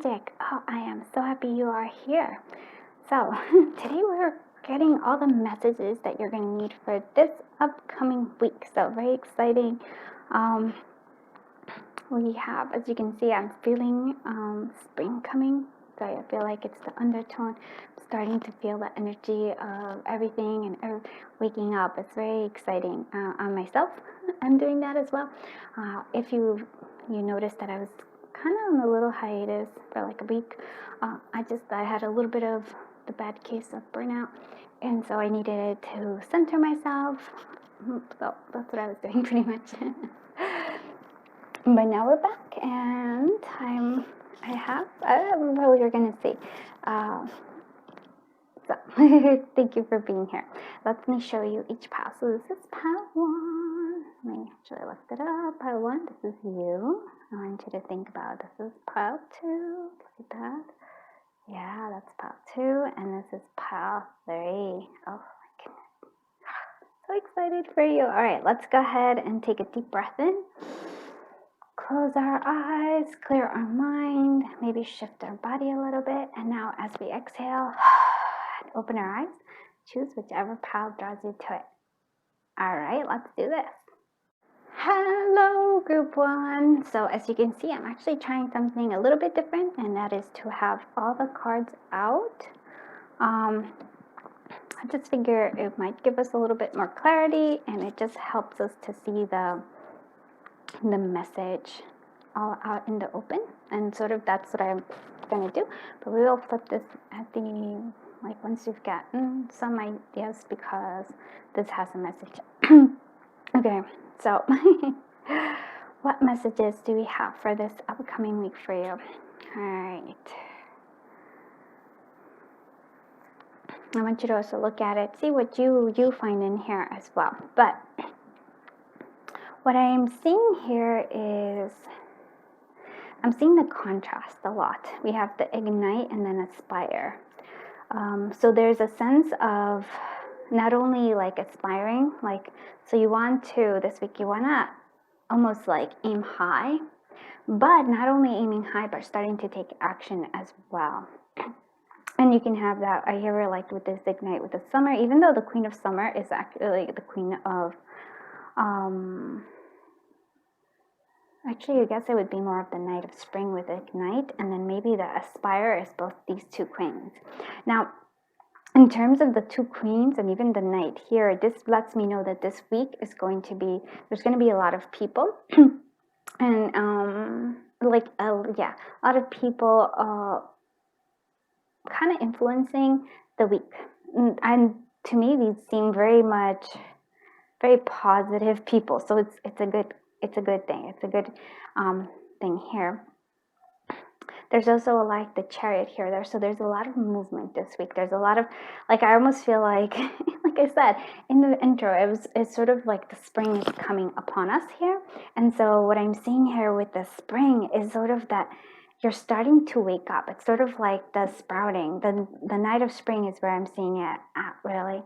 Magic. Oh, I am so happy you are here. So, today we're getting all the messages that you're going to need for this upcoming week. So, very exciting. We have, as you can see, I'm feeling spring coming. So, I feel like it's the undertone. I'm starting to feel the energy of everything and waking up. It's very exciting on myself. I'm doing that as well. If you noticed that I was kind of on a little hiatus for like a week. I had a little bit of the bad case of burnout, and so I needed to center myself. So that's what I was doing pretty much. But now we're back, and I don't know what you're gonna see. So thank you for being here. Let me show you each pile. So this is pile 1. Let me actually lift it up. Pile 1, this is you. I want you to think about this is pile 2. Look at that. Yeah, that's pile 2. And this is pile 3. Oh my goodness. So excited for you. All right, let's go ahead and take a deep breath in. Close our eyes, clear our mind, maybe shift our body a little bit. And now as we exhale, open our eyes, choose whichever pile draws you to it. All right, let's do this. Hello, group 1. So as you can see, I'm actually trying something a little bit different, and that is to have all the cards out. I just figure it might give us a little bit more clarity, and it just helps us to see the message all out in the open, and sort of that's what I'm going to do. But we will flip this at the, like, once you've gotten some ideas, because this has a message. Okay, so what messages do we have for this upcoming week for you? All right. I want you to also look at it, see what you find in here as well. But what I'm seeing here is, I'm seeing the contrast a lot. We have the ignite and then aspire. So there's a sense of not only like aspiring, like, so you want to, this week you want to almost like aim high, but not only aiming high, but starting to take action as well. And you can have that, I hear it like with this ignite with the summer, even though the Queen of Summer is actually the Queen of, actually I guess it would be more of the Knight of Spring with ignite, and then maybe the aspire is both these two queens. Now, in terms of the two queens and even the knight here, this lets me know that this week is going to be, there's going to be a lot of people, and a lot of people kind of influencing the week. And to me, these seem very positive people. So it's a good thing. It's a good thing here. There's also like the Chariot here. So there's a lot of movement this week. There's a lot of, like, I almost feel like, like I said in the intro, it's sort of like the spring is coming upon us here. And so what I'm seeing here with the spring is sort of that you're starting to wake up. It's sort of like the sprouting. The Night of Spring is where I'm seeing it at, really.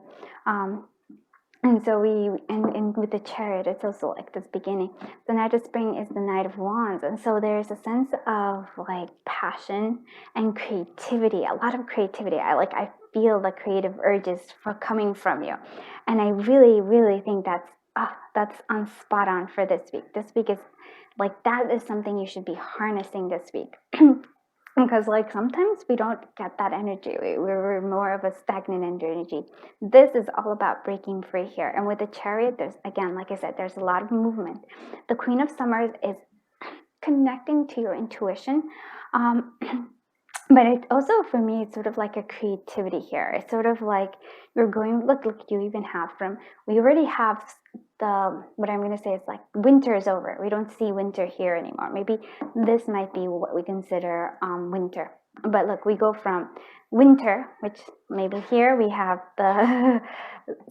And so and with the Chariot, it's also like this beginning. The Night of Spring is the Knight of Wands. And so there's a sense of like passion and creativity, a lot of creativity. I feel the creative urges coming from you. And I really, really think that's on spot on for this week. This week is like, that is something you should be harnessing this week. Because like sometimes we don't get that energy. We're more of a stagnant energy. This is all about breaking free here. And with the Chariot, there's, again, like I said, there's a lot of movement. The Queen of Summers is connecting to your intuition. But it also, for me, it's sort of like a creativity here. It's sort of like you're going, look, you even have we already have what I'm going to say is like winter is over. We don't see winter here anymore. Maybe this might be what we consider winter. But look, we go from winter, which maybe here we have the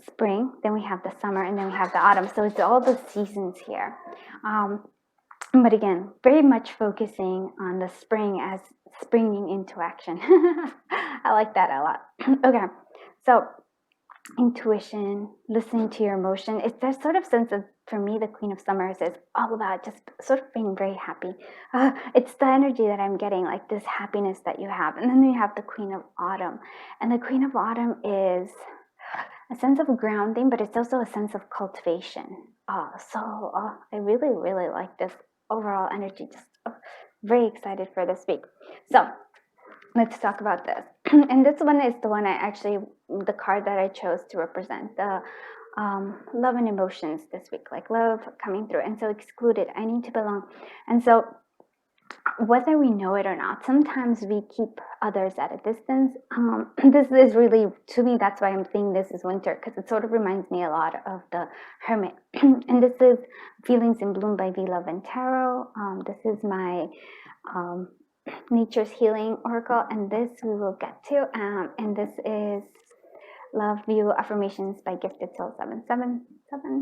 spring, then we have the summer, and then we have the autumn. So it's all the seasons here. But again, very much focusing on the spring as springing into action. I like that a lot. Okay, so intuition, listening to your emotion. It's that sort of sense of for me, the Queen of Summers is all about just sort of being very happy. It's the energy that I'm getting, like this happiness that you have. And then you have the Queen of Autumn. And the Queen of Autumn is a sense of grounding, but it's also a sense of cultivation. I really, really like this overall energy. Just very excited for this week. So let's talk about this. And this one is the one the card that I chose to represent the love and emotions this week, like love coming through. And so excluded, I need to belong. And so whether we know it or not, sometimes we keep others at a distance. This is really, to me, that's why I'm saying this is winter, because it sort of reminds me a lot of the Hermit. And this is Feelings in Bloom by V Love and Tarot. This is my Nature's Healing Oracle, and this we will get to. And this is Love View Affirmations by Gifted Soul 777.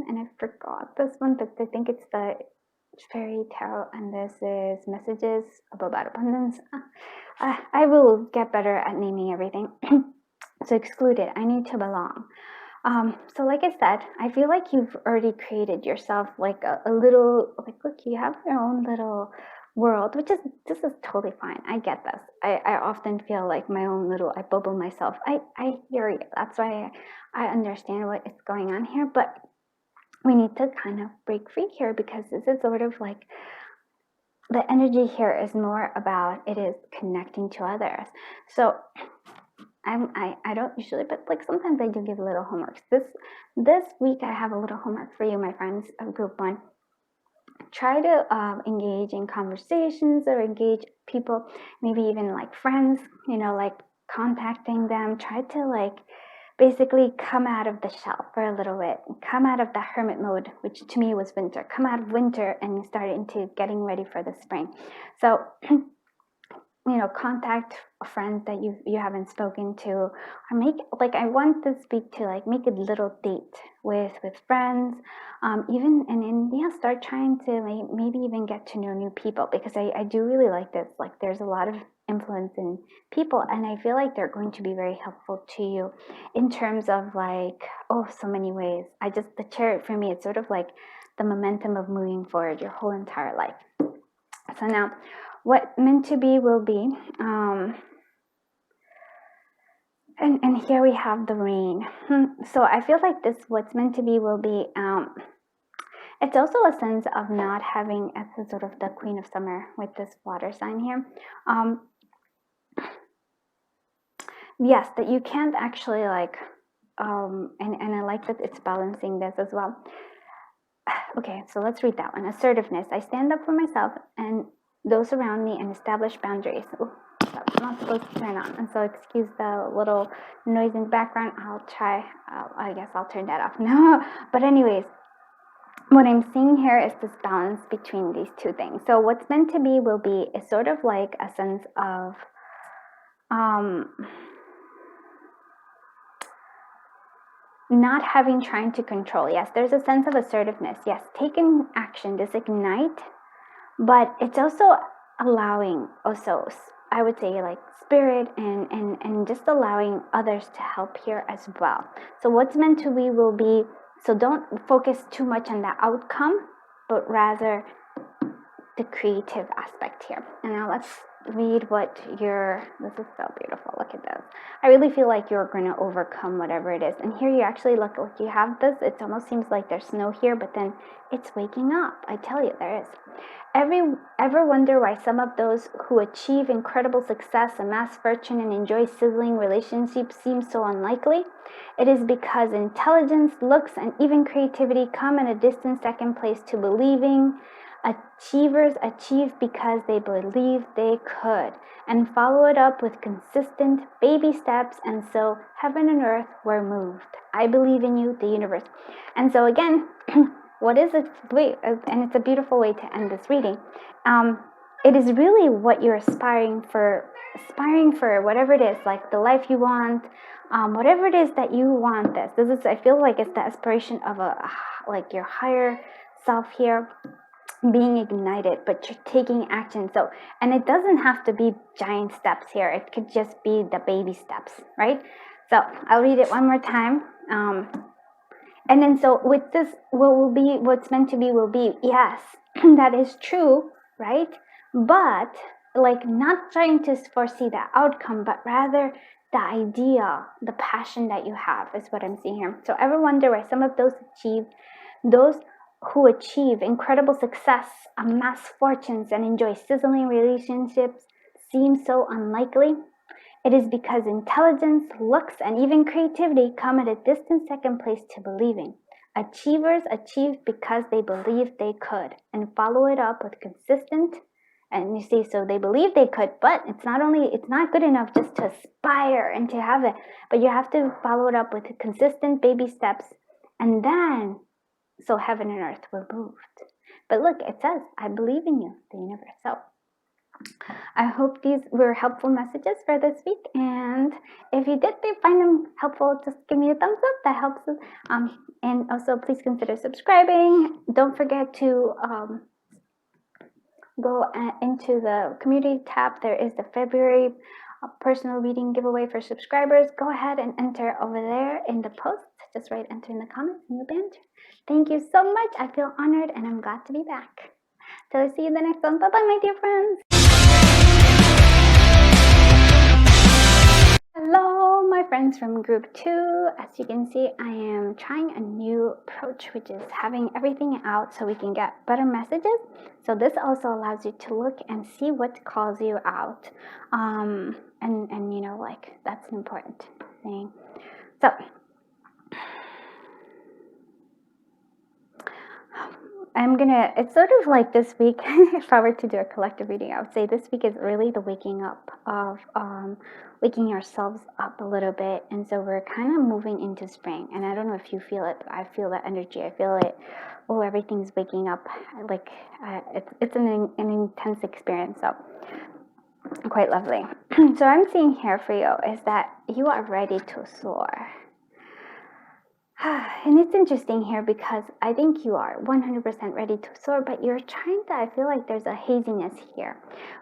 And I forgot this one, but I think it's the Fairy Tarot, and this is Messages about Abundance. I will get better at naming everything. So excluded, I need to belong. So like I said, I feel like you've already created yourself like a little, like, look, you have your own little world, this is totally fine. I get this. I often feel like my own little, I bubble myself. I hear you. That's why I understand what is going on here, but we need to kind of break free here, because this is sort of like the energy here is more about, it is connecting to others. So I don't usually, but like sometimes I do give little homeworks. This week I have a little homework for you, my friends of group 1. Try to engage in conversations or engage people, maybe even like friends, like contacting them. Try to like basically come out of the shell for a little bit, come out of the hermit mode, which to me was winter, come out of winter and start into getting ready for the spring. So, contact friends that you haven't spoken to, or I want this week to like make a little date with friends, start trying to maybe even get to know new people, because I do really like this. Like there's a lot of influence in people, and I feel like they're going to be very helpful to you in terms of so many ways. The Chariot for me, it's sort of like the momentum of moving forward your whole entire life. So now, what meant to be will be, and here we have the rain. So I feel like what's meant to be will be, it's also a sense of not having, as a sort of the Queen of Summer with this water sign here. Yes, that you can't actually and I like that it's balancing this as well. Okay, so let's read that one. Assertiveness. I stand up for myself and those around me and establish boundaries. Ooh, that's not supposed to turn on. And so excuse the little noise in the background. I guess I'll turn that off. No, but anyways, what I'm seeing here is this balance between these two things. So what's meant to be will be is sort of like a sense of not trying to control. Yes, there's a sense of assertiveness. Yes, taking action, this ignite, but it's also allowing I would say like spirit and just allowing others to help here as well. So what's meant to be will be, so don't focus too much on the outcome, but rather the creative aspect here. And now let's read this is so beautiful. Look at this. I really feel like you're going to overcome whatever it is. And here you actually look like you have this. It almost seems like there's snow here, but then it's waking up. I tell you, there is. Ever wonder why some of those who achieve incredible success, amass fortune, and enjoy sizzling relationships seem so unlikely? It is because intelligence, looks, and even creativity come in a distant second place to believing. Achievers achieve because they believe they could, and follow it up with consistent baby steps, and so heaven and earth were moved. I believe in you, the universe. And so again, what is it? And it's a beautiful way to end this reading. It is really what you're aspiring for, whatever it is, like the life you want, whatever it is that you want. I feel like it's the aspiration of like your higher self here, being ignited, but you're taking action. So, and it doesn't have to be giant steps here. It could just be the baby steps, right? So I'll read it one more time. And then so with this, what will be, what's meant to be will be. Yes, that is true, right? But like not trying to foresee the outcome, but rather the idea, the passion that you have is what I'm seeing here. So ever wonder why some of those who achieve incredible success, amass fortunes, and enjoy sizzling relationships seem so unlikely? It is because intelligence, looks, and even creativity come at a distant second place to believing. Achievers achieve because they believed they could and follow it up with consistent. And you see, so they believe they could, but it's not good enough just to aspire and to have it, but you have to follow it up with consistent baby steps. And then, so heaven and earth were moved. But look, it says, I believe in you, the universe. So I hope these were helpful messages for this week, and if you did find them helpful, just give me a thumbs up. That helps us. And also, please consider subscribing. Don't forget to go into the community tab. There is the February personal reading giveaway for subscribers. Go ahead and enter over there in the post. Just write enter in the comments and you'll be entered. Thank you so much. I feel honored and I'm glad to be back. Till I see you in the next one. Bye-bye, my dear friends. Hello, my friends from group 2. As you can see, I am trying a new approach, which is having everything out so we can get better messages. So this also allows you to look and see what calls you out. And you know, like, that's an important thing. So it's sort of like this week, if I were to do a collective reading, I would say this week is really the waking up of, waking ourselves up a little bit. And so we're kind of moving into spring. And I don't know if you feel it, but I feel that energy. I feel it. Oh, everything's waking up. Like, it's an intense experience. So quite lovely. So I'm seeing here for you is that you are ready to soar. And it's interesting here because I think you are 100% ready to soar, but you're trying to, I feel like there's a haziness here.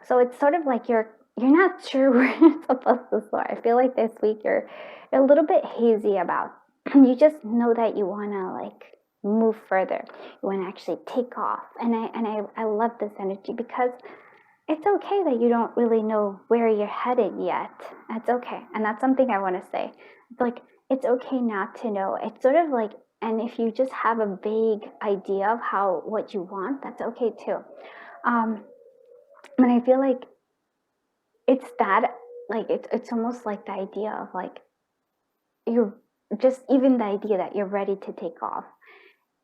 So it's sort of like you're not sure where you're supposed to soar. I feel like this week you're a little bit hazy about, you just know that you want to like move further. You want to actually take off. And I love this energy because it's okay that you don't really know where you're headed yet. That's okay. And that's something I want to say. It's like, it's okay not to know. It's sort of like, and if you just have a vague idea of what you want, that's okay too. And I feel like it's that, like, it's almost like the idea of like, you're just, even the idea that you're ready to take off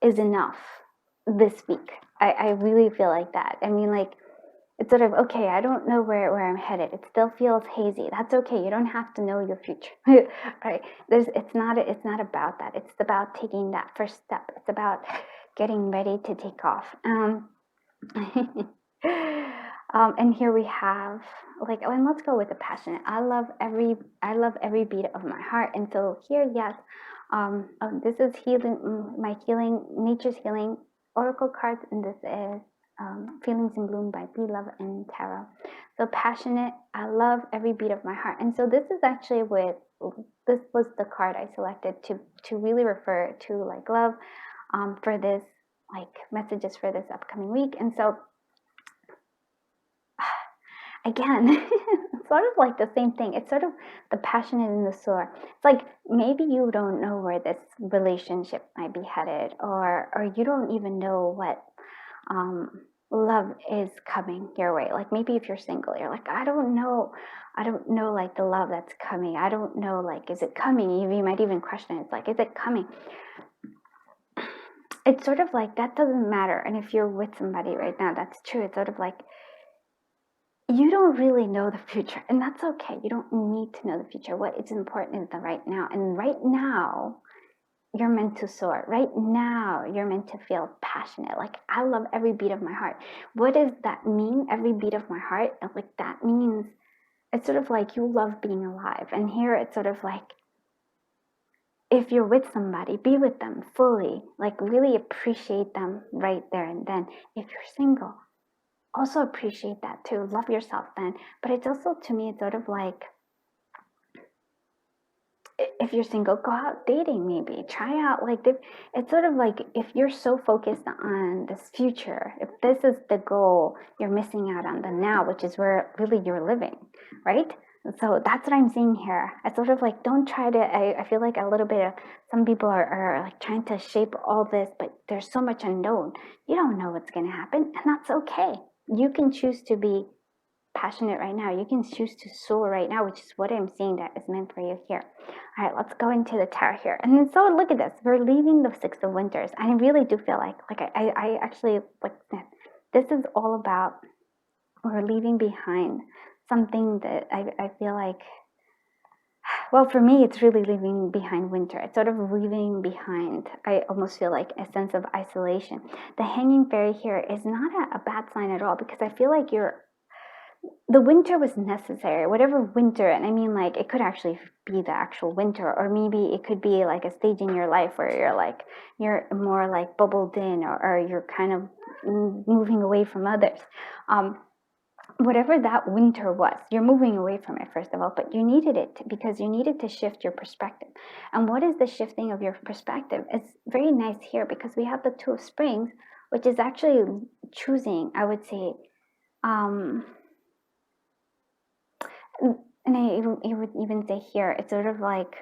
is enough this week. I really feel like that. I mean, like, it's sort of, okay, I don't know where I'm headed. It still feels hazy. That's okay. You don't have to know your future, right? It's not about that. It's about taking that first step. It's about getting ready to take off. And here we have, like, and let's go with the passionate. I love every beat of my heart. And so here, yes, this is healing, my healing, nature's healing oracle cards, and this is Feelings in Bloom by Be Love and Tarot. So passionate, I love every beat of my heart. And so this is actually this was the card I selected to really refer to like love for this, like messages for this upcoming week. And so again, it's sort of like the same thing. It's sort of the passionate and the soar. It's like maybe you don't know where this relationship might be headed, or you don't even know what love is coming your way. Like maybe if you're single, you're like, I don't know like the love that's coming. I don't know, like, is it coming? You might even question it. It's like, is it coming? It's sort of like, that doesn't matter. And if you're with somebody right now, that's true. It's sort of like, you don't really know the future, and that's okay. You don't need to know the future. What is important is the right now. And right now, you're meant to soar. Right now, you're meant to feel passionate. Like, I love every beat of my heart. What does that mean? Every beat of my heart? Like, that means it's sort of like you love being alive. And here it's sort of like, if you're with somebody, be with them fully. Like, really appreciate them right there and then. If you're single, also appreciate that too. Love yourself then. But it's also, to me, it's sort of like, if you're single, go out dating, maybe try out like it's sort of like if you're so focused on this future, if this is the goal, you're missing out on the now, which is where really you're living, right? So that's what I'm seeing here. It's sort of like, don't try to, I feel like a little bit of, some people are like trying to shape all this, but there's so much unknown. You don't know what's going to happen, and that's okay. You can choose to be passionate right now. You can choose to soar right now, which is what I'm seeing that is meant for you here. All right, let's go into the tarot here. And then, so look at this. We're leaving the Six of Winters. And I really do feel like I actually, like, this is all about, we're leaving behind something that I feel like, well, for me, it's really leaving behind winter. It's sort of leaving behind, I almost feel like, a sense of isolation. The Hanging Fairy here is not a bad sign at all, because I feel like the winter was necessary, whatever winter, and I mean, like, it could actually be the actual winter, or maybe it could be like a stage in your life where you're more like bubbled in, or you're kind of moving away from others. Whatever that winter was, you're moving away from it, first of all, but you needed it because you needed to shift your perspective. And what is the shifting of your perspective? It's very nice here because we have the Two of Springs, which is actually choosing, I would say, and I would even say here, it's sort of like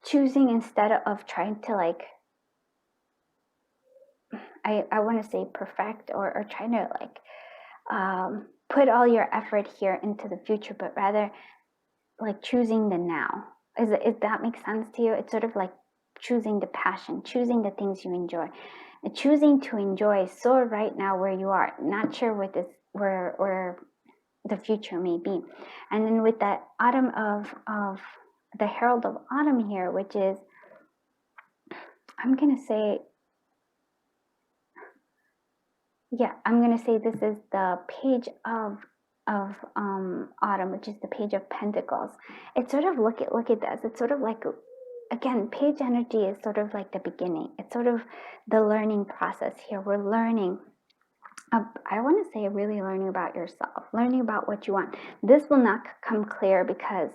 choosing instead of trying to, like, I want to say perfect, or trying to, like, put all your effort here into the future, but rather like choosing the now. If that makes sense to you? It's sort of like choosing the passion, choosing the things you enjoy, and choosing to enjoy so right now where you are, not sure what this, where the future may be. And then with that autumn of the Herald of Autumn here, which is, I'm gonna say this is the Page of Autumn, which is the Page of Pentacles. It's sort of, look at this. It's sort of like, again, page energy is sort of like the beginning. It's sort of the learning process here. We're learning. I want to say really learning about yourself, learning about what you want. This will not come clear because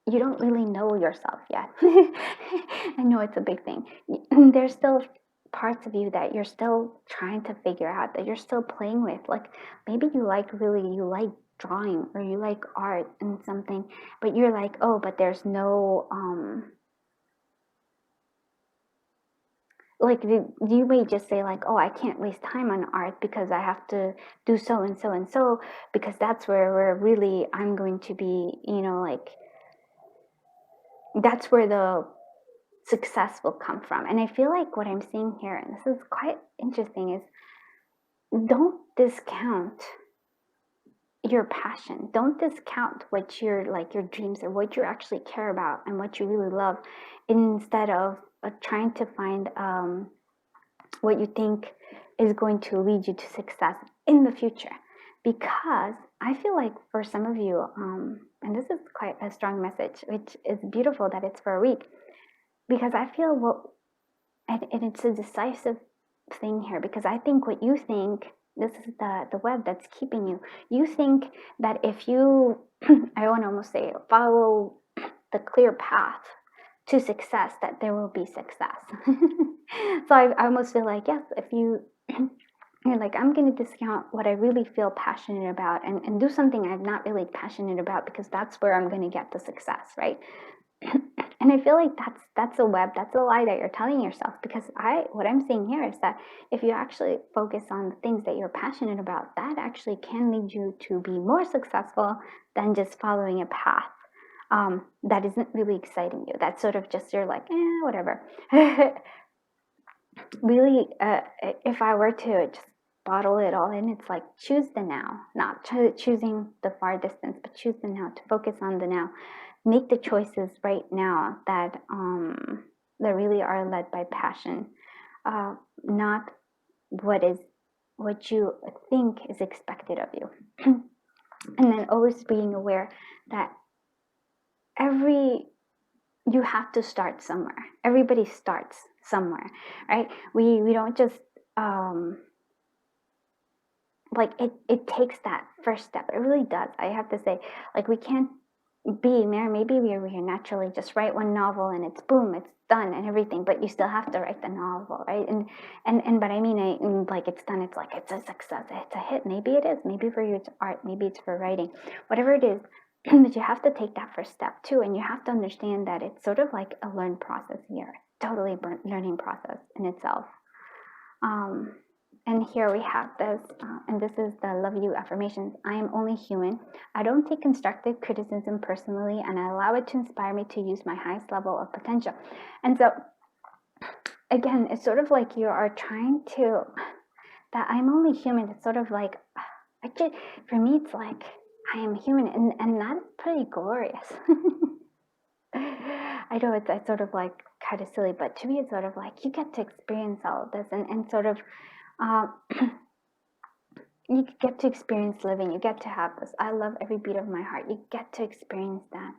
you don't really know yourself yet. I know it's a big thing. There's still parts of you that you're still trying to figure out, that you're still playing with. Like, maybe you like drawing, or you like art and something, but you're like, oh, but there's no like, you may just say like, oh, I can't waste time on art because I have to do so and so and so, because that's where really I'm going to be, like, that's where the success will come from. And I feel like what I'm seeing here, and this is quite interesting, is don't discount your passion. Don't discount what your dreams, or what you actually care about and what you really love, instead of trying to find what you think is going to lead you to success in the future. Because I feel like for some of you, and this is quite a strong message, which is beautiful that it's for a week, because I feel and it's a decisive thing here, because I think what you think, this is the web that's keeping you. You think that if you, I want to almost say, follow the clear path to success, that there will be success. So I almost feel like, yes, if you're like, I'm going to discount what I really feel passionate about, and do something I'm not really passionate about, because that's where I'm going to get the success, right? And I feel like that's a web, that's a lie that you're telling yourself, because what I'm saying here is that if you actually focus on the things that you're passionate about, that actually can lead you to be more successful than just following a path that isn't really exciting you. That's sort of just, you're like, whatever. Really, if I were to just bottle it all in, it's like, choose the now, not choosing the far distance, but choose the now, to focus on the now. Make the choices right now that really are led by passion, not what you think is expected of you. And then always being aware that you have to start somewhere. Everybody starts somewhere, right? We don't just like, it takes that first step. It really does. I have to say, like, we can't maybe we naturally just write one novel and it's boom, it's done and everything, but you still have to write the novel, right? And but I mean, like it's done, it's like it's a success, it's a hit. Maybe it is, maybe for you it's art, maybe it's for writing, whatever it is. But you have to take that first step too, and you have to understand that it's sort of like a learned process here, totally learning process in itself. And here we have this, and this is the Love You Affirmations. I am only human. I don't take constructive criticism personally, and I allow it to inspire me to use my highest level of potential. And so, again, it's sort of like you are trying to, that I'm only human. It's sort of like, actually, for me, it's like, I am human, and that's pretty glorious. I know it's sort of like kind of silly, but to me, it's sort of like you get to experience all of this and sort of, you get to experience living. You get to have this. I love every beat of my heart. You get to experience that.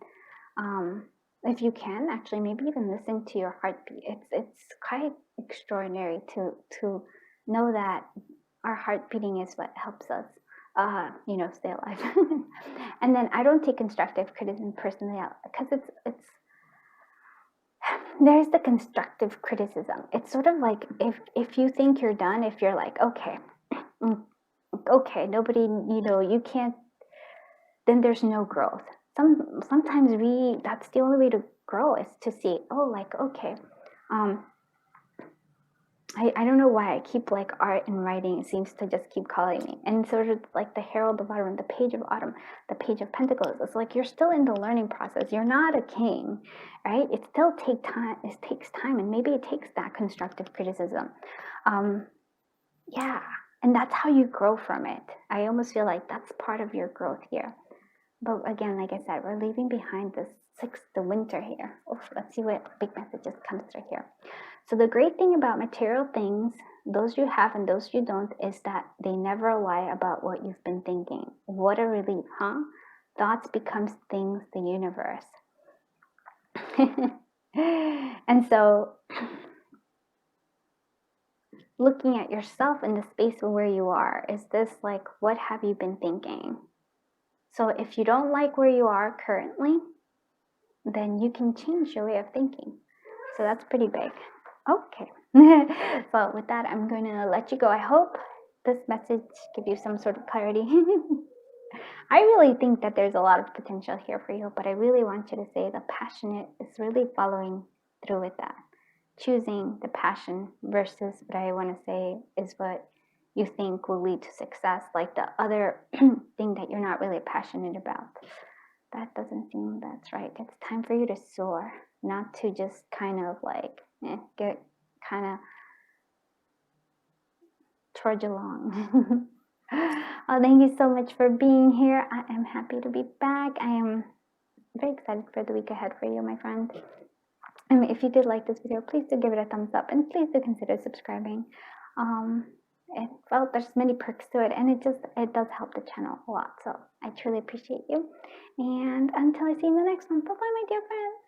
If you can, actually, maybe even listen to your heartbeat. It's quite extraordinary to know that our heart beating is what helps us, stay alive. And then I don't take constructive criticism personally because it's there's the constructive criticism. It's sort of like if you think you're done, if you're like, okay, nobody, you can't, then there's no growth. Sometimes that's the only way to grow, is to see, I don't know why I keep like art and writing, it seems to just keep calling me. And sort of like the Herald of Autumn, the Page of Autumn, the Page of Pentacles, it's like you're still in the learning process. You're not a king, right? It still takes time, and maybe it takes that constructive criticism. And that's how you grow from it. I almost feel like that's part of your growth here. But again, like I said, we're leaving behind the winter here. Let's see what big messages comes through here. So the great thing about material things, those you have and those you don't, is that they never lie about what you've been thinking. What a relief, huh? Thoughts becomes things, the universe. And so looking at yourself in the space of where you are, is this like, what have you been thinking? So if you don't like where you are currently, then you can change your way of thinking. So that's pretty big. Okay. So with that, I'm going to let you go. I hope this message gives you some sort of clarity. I really think that there's a lot of potential here for you, but I really want you to say the passionate is really following through with that. Choosing the passion versus what I want to say is what you think will lead to success, like the other thing that you're not really passionate about. That doesn't seem that's right. It's time for you to soar, not to just kind of like get kind of trudge along. Oh, thank you so much for being here. I am happy to be back. I am very excited for the week ahead for you, my friend. And if you did like this video, please do give it a thumbs up, and please do consider subscribing. There's many perks to it, and it does help the channel a lot. So I truly appreciate you. And until I see you in the next one, bye bye, my dear friends.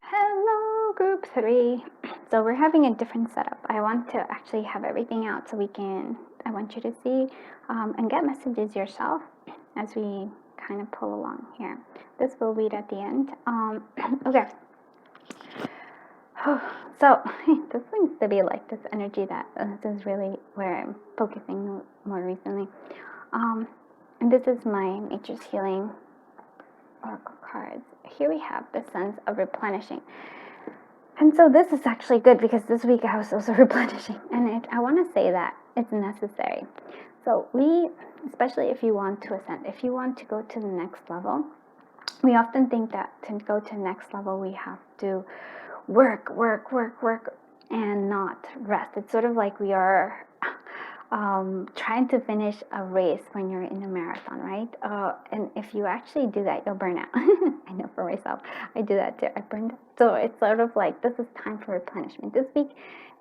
Hello, group 3. So we're having a different setup. I want to actually have everything out so I want you to see and get messages yourself as we kind of pull along here. This will read at the end. Okay. So this seems to be like this energy that this is really where I'm focusing more recently. And this is my Nature's Healing Oracle cards. Here we have the sense of replenishing. And so this is actually good because this week I was also replenishing. And I want to say that it's necessary. So especially if you want to ascend, if you want to go to the next level, we often think that to go to the next level, we have to work, and not rest. It's sort of like we are trying to finish a race when you're in a marathon, right? And if you actually do that, you'll burn out. I know for myself, I do that too. I burned out. So it's sort of like this is time for replenishment. This week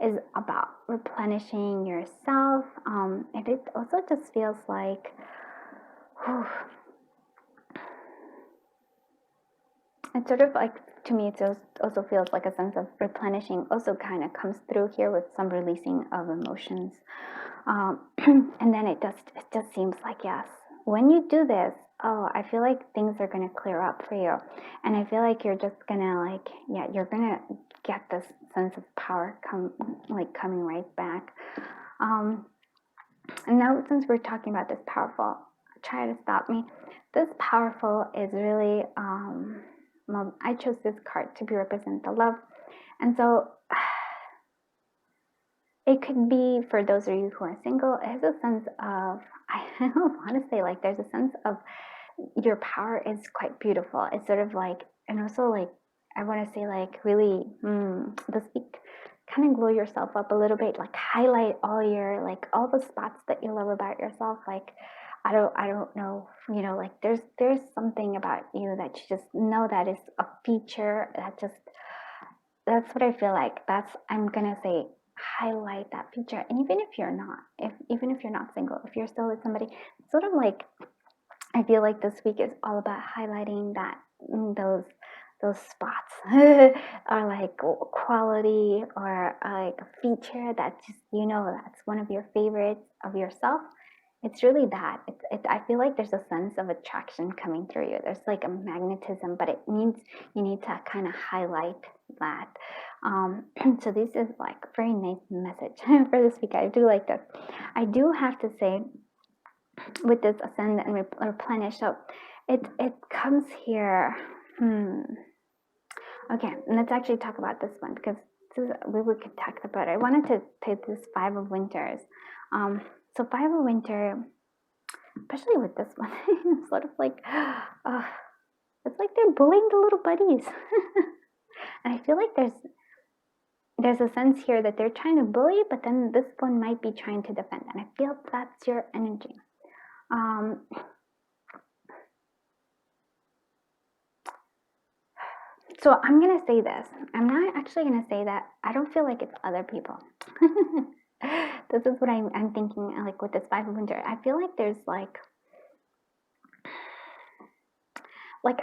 is about replenishing yourself. And it also just feels like, it's sort of like, to me, it also feels like a sense of replenishing also kind of comes through here with some releasing of emotions. And then it just seems like, yes, when you do this, oh, I feel like things are going to clear up for you. And I feel like you're just going to like, yeah, you're going to get this sense of power coming right back. And now since we're talking about this powerful, try to stop me. This powerful is really, well, I chose this card to represent the love. And so it could be, for those of you who are single, it has a sense of, I don't want to say like, there's a sense of your power is quite beautiful. It's sort of like, and also like, I want to say like really, this week, kind of glow yourself up a little bit, like highlight all your, like all the spots that you love about yourself. Like, I don't know, you know, like there's something about you that you just know that is a feature that just, that's what I feel like. I'm going to say, highlight that feature. And even if you're not, even if you're not single, if you're still with somebody, sort of like, I feel like this week is all about highlighting that, those spots or like quality or like a feature that just, you know, that's one of your favorites of yourself. It's really that. I feel like there's a sense of attraction coming through you. There's like a magnetism, but it means you need to kind of highlight that. So this is like a very nice message for this week. I do like this. I do have to say, with this ascend and replenish, so it comes here. Okay, let's actually talk about this one, because we could talk about it. I wanted to take this 5 of Winters. So 5 of Winter, especially with this one, it's sort of like, it's like they're bullying the little buddies. And I feel like there's a sense here that they're trying to bully, but then this one might be trying to defend. And I feel that's your energy. So I'm going to say this. I'm not actually going to say that. I don't feel like it's other people. This is what I'm thinking, like with this 5 of Winter. I feel like there's like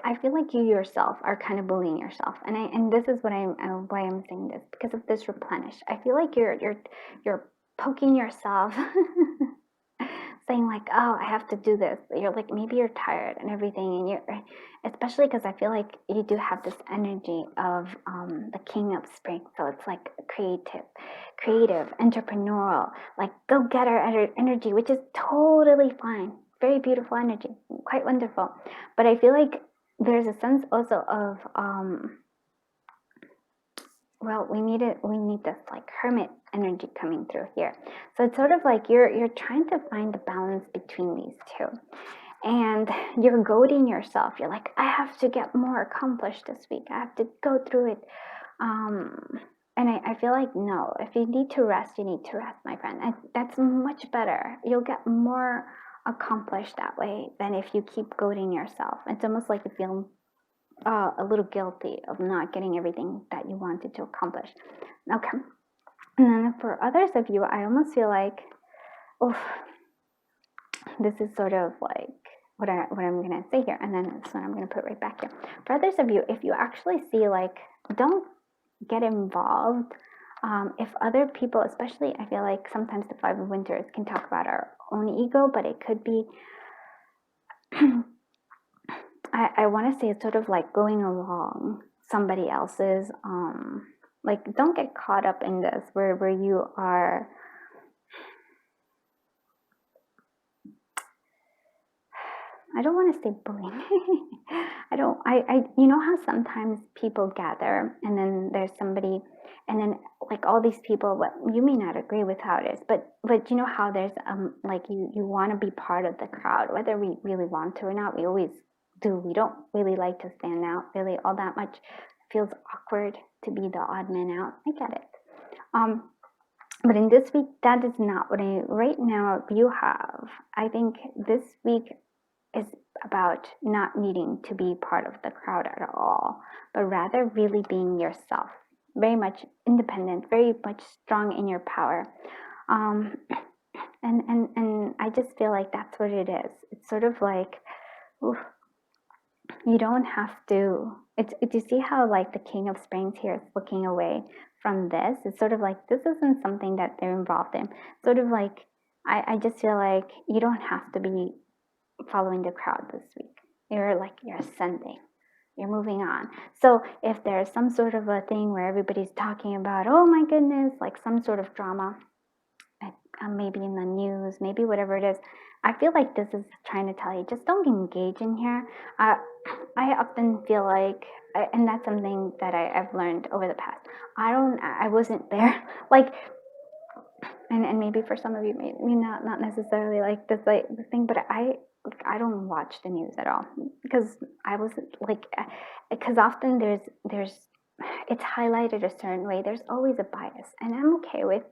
I feel like you yourself are kind of bullying yourself. And this is why I'm saying this, because of this replenish. I feel like you're poking yourself, saying like, oh, I have to do this. You're like, maybe you're tired and everything, and you're, especially because I feel like you do have this energy of the King of Spring. So it's like creative, entrepreneurial, like go-getter energy, which is totally fine. Very beautiful energy, quite wonderful. But I feel like there's a sense also of well, we need this like hermit energy coming through here. So it's sort of like you're trying to find the balance between these two, and you're goading yourself. You're like, I have to get more accomplished this week. I have to go through it. And I feel like, no, if you need to rest, you need to rest, my friend. That's much better. You'll get more accomplished that way than if you keep goading yourself. It's almost like you feel a little guilty of not getting everything that you wanted to accomplish. Okay. And then for others of you, I almost feel like, oof, this is sort of like what I'm going to say here. And then this one I'm going to put right back here. For others of you, if you actually see like, don't get involved. If other people, especially, I feel like sometimes the 5 of Winters can talk about our own ego, but it could be, I want to say it's sort of like going along somebody else's, like, don't get caught up in this where you are, I don't want to say bullying. You know how sometimes people gather and then there's somebody, and then like all these people, what you may not agree with how it is, but you know how there's like you want to be part of the crowd, whether we really want to or not. We always do. We don't really like to stand out really all that much. It feels awkward to be the odd man out. I get it. But in this week, that is not what right now you have. I think this week is about not needing to be part of the crowd at all, but rather really being yourself, very much independent, very much strong in your power. And I just feel like that's what it is. It's sort of like, oof, you don't have to, you see how like the King of Springs here is looking away from this? It's sort of like, this isn't something that they're involved in. Sort of like, I just feel like you don't have to be following the crowd this week. You're ascending. You're moving on. So if there's some sort of a thing where everybody's talking about, oh my goodness, like some sort of drama, maybe in the news, maybe whatever it is, I feel like this is trying to tell you, just don't engage in here. I often feel like, and that's something that I've learned over the past. I wasn't there, like, and maybe for some of you, maybe not necessarily like this, like the thing, but I don't watch the news at all because I wasn't like, because often there's it's highlighted a certain way. There's always a bias, and I'm okay with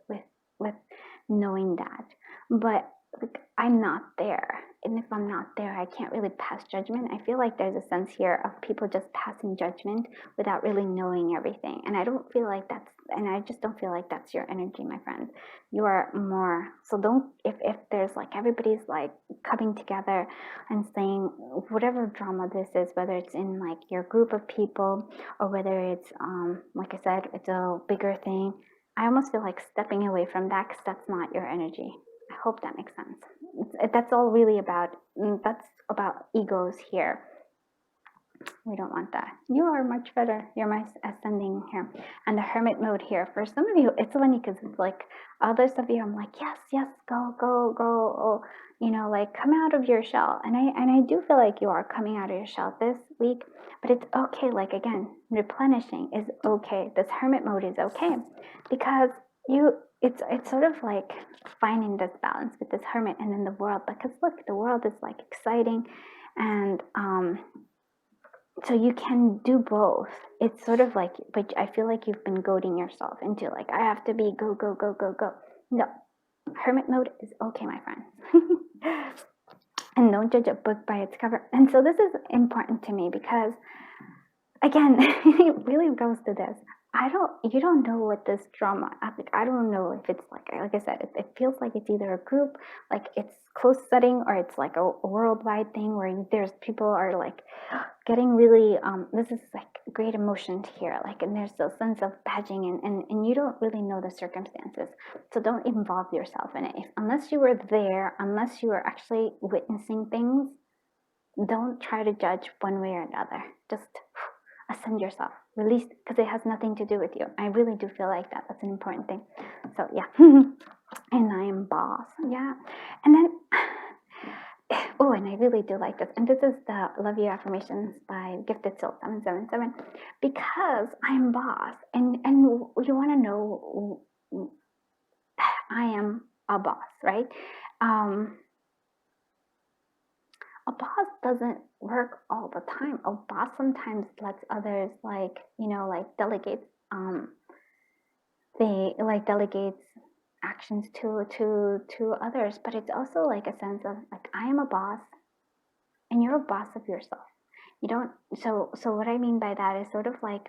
knowing that, but like, I'm not there, and if I'm not there, I can't really pass judgment. I feel like there's a sense here of people just passing judgment without really knowing everything, and I just don't feel like that's your energy, my friend. You are more, so don't, if there's like everybody's like coming together and saying whatever drama this is, whether it's in like your group of people or whether it's like I said, it's a bigger thing, I almost feel like stepping away from that because that's not your energy. I hope that makes sense. That's all really about, that's about egos here. We don't want that. You are much better. You're my ascending here. And the hermit mode here. For some of you, it's funny because it's like others of you, I'm like, yes, go. Oh, like come out of your shell. And I do feel like you are coming out of your shell this week, but it's okay. Like again, replenishing is okay. This hermit mode is okay because it's sort of like finding this balance with this hermit and then the world, because look, the world is like exciting and so you can do both. It's sort of like, but I feel like you've been goading yourself into like, I have to be go. No, hermit mode is okay, my friend. And don't judge a book by its cover. And so this is important to me because, again, it really goes to this. You don't know what this drama, I don't know if it's like I said, it feels like it's either a group, like it's close setting, or it's like a worldwide thing where there's people are like getting really, this is like great emotions here, like, and there's a sense of badging and you don't really know the circumstances. So don't involve yourself in it. Unless you were there, unless you were actually witnessing things, don't try to judge one way or another. Just ascend yourself, release, because it has nothing to do with you. I really do feel like that. That's an important thing. So yeah. And I am boss. Yeah. And then, oh, and I really do like this. And this is the Love You Affirmations by Gifted Soul 777, because I'm boss. And you want to know, I am a boss, right? A boss doesn't work all the time. A boss sometimes lets others delegates delegates actions to others, but it's also like a sense of like, I am a boss and you're a boss of yourself. You don't, so what I mean by that is sort of like,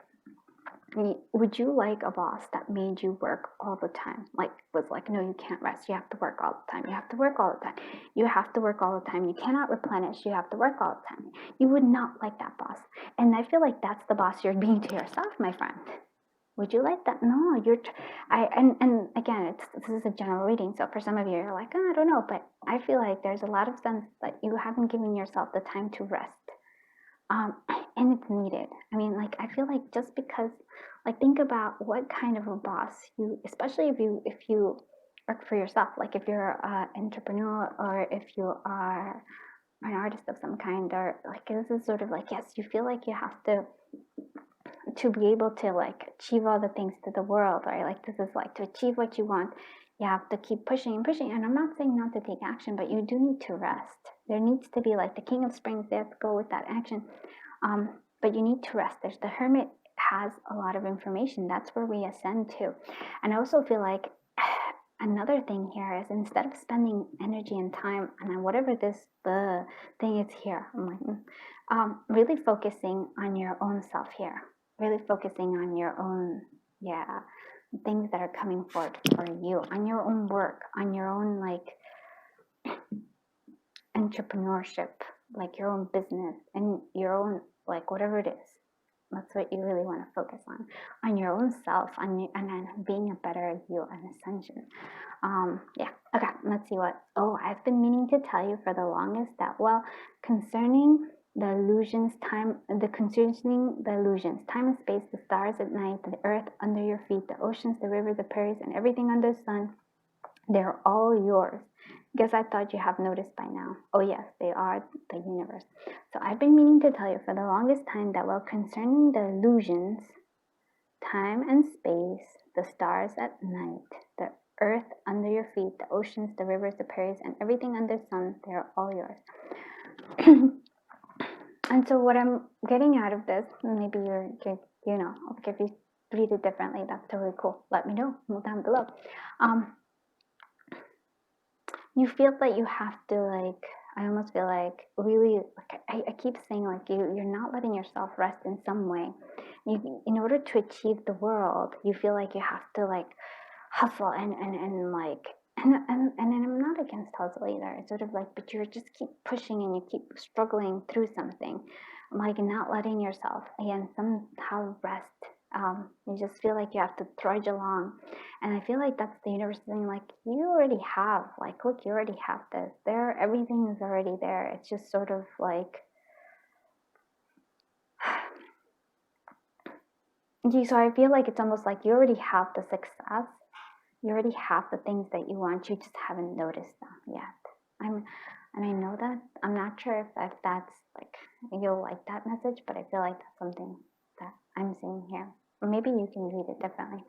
would you like a boss that made you work all the time? Like, was like, no, you can't rest. You have to work all the time. You have to work all the time. You have to work all the time. You cannot replenish. You have to work all the time. You would not like that boss. And I feel like that's the boss you're being to yourself, my friend. Would you like that? No, and again, this is a general reading. So for some of you, you're like, oh, I don't know. But I feel like there's a lot of sense that you haven't given yourself the time to rest. And it's needed. I mean, like, I feel like just because, like, think about what kind of a boss you, especially if you work for yourself, like if you're an entrepreneur or if you are an artist of some kind, or like, this is sort of like, yes, you feel like you have to be able to like achieve all the things to the world, right? Like, this is like, to achieve what you want, you have to keep pushing and pushing. And I'm not saying not to take action, but you do need to rest. There needs to be like the King of Springs there to go with that action. But you need to rest. There's the Hermit has a lot of information. That's where we ascend to. And I also feel like another thing here is, instead of spending energy and time on whatever the thing is here, I'm like, really focusing on your own self here. Really focusing on your own, things that are coming forward for you, on your own work, on your own like entrepreneurship, like your own business and your own like whatever it is. That's what you really want to focus on your own self, and on being a better you, an ascension. Yeah. Okay. Let's see what. Oh, I've been meaning to tell you for the longest that, well, concerning the illusions, time and space, the stars at night, the earth under your feet, the oceans, the rivers, the prairies, and everything under the sun, they're all yours. Guess I thought you have noticed by now. Oh yes, they are the universe. So I've been meaning to tell you for the longest time that, well, concerning the illusions, time and space, the stars at night, the earth under your feet, the oceans, the rivers, the prairies, and everything under the sun, they're all yours. And so what I'm getting out of this, maybe you know, if you read it differently, that's totally cool. Let me know down below. You feel that you have to, like, I almost feel like really, like I keep saying, like, you're not letting yourself rest in some way. In order to achieve the world, you feel like you have to, like, hustle and like, and I'm not against hustle either. It's sort of like, but you just keep pushing and you keep struggling through something, like not letting yourself, again, somehow rest. You just feel like you have to trudge along, and I feel like that's the universe saying, like, you already have, like, look, you already have this there, everything is already there. It's just sort of like, so I feel like it's almost like you already have the success. You already have the things that you want. You just haven't noticed them yet. And I know that. I'm not sure if that's, like, you'll like that message, but I feel like that's something that I'm seeing here. Or maybe you can read it differently.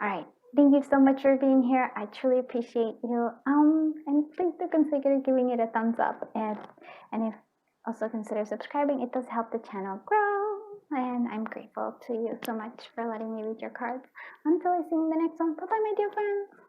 All right. Thank you so much for being here. I truly appreciate you. And please do consider giving it a thumbs up, and if also consider subscribing. It does help the channel grow, and I'm grateful to you so much for letting me read your cards. Until I see you in the next one. Bye bye, my dear friends.